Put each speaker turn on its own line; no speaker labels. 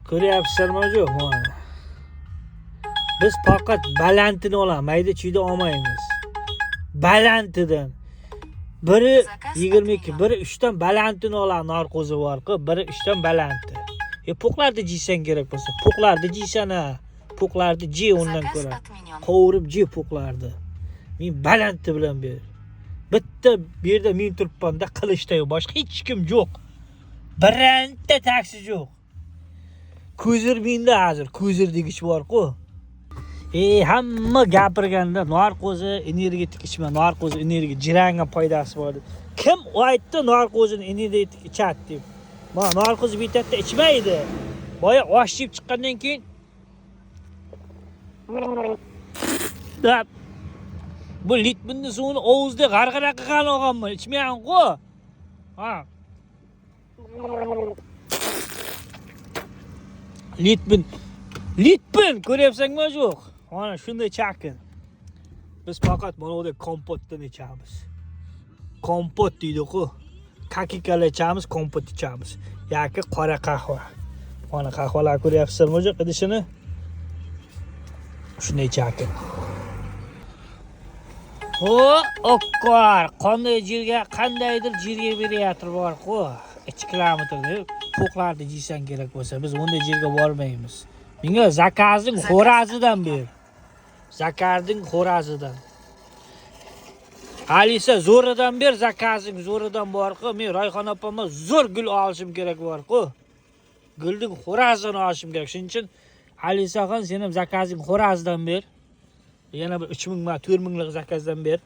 Ko'ryapsizlarmi yo'q mana. Biz faqat balandini olamiz, mayda-chuyda olmaymiz. Balandidan. Biri 22, biri 3 dan balandini olamiz, narkozi bor-ku, biri 3 dan balandi. Po'qlarni jiysan kerak bo'lsa, po'qlarni jiysan-a. Po'qlarni jiy undan ko'ra. Qovurib jiy po'qlarni. Men balandi bilan ber. Bitta bu yerda men turibman-da qilishda boshqa hech kim yo'q. Biranta taksi yo'q. Ko'zir menda hozir, ko'zir degich bor-ku. Hamma gapirganda narkozi energetik ichma, narkozi energiya jiranga foydasi bor deb. Kim aytdi narkozini energetik ichadi deb? Mana narkozi bitatda ichmaydi. Boya osh yeb chiqqandan keyin bu litminni suvini ovuzda g'arg'ara qilgan olganman, ichmayman-ku. Ha. Litmin ko'ryapsangmi yo'q? Mana shunday chakin. Biz faqat mana bu kompotdan ichamiz. Kompot deydi-ku. Kakikalar ichamiz, kompot ichamiz. Yoki qora qahva. Mana qahvalar ko'ryapsizlarmi yo'q idishini? Shunday chakin. Okkor, qandaydir jirga berayotir bor-ku. 2 kilometrda po'qlarni jiysan kerak bo'lsa, biz unday yerga bormaymiz. Menga zakazning xo'razidan ber. Zakazning xo'razidan. Alisa zo'ridan ber, zakazning zo'ridan bor-ku. Men Rayhon opamga zo'r gul olishim kerak bor-ku. Gulning xo'razini olishim kerak. Shuning uchun Alisaxon sen ham zakazning xo'razidan ber. Yana bir 3000 4 minglik zakazdan ber.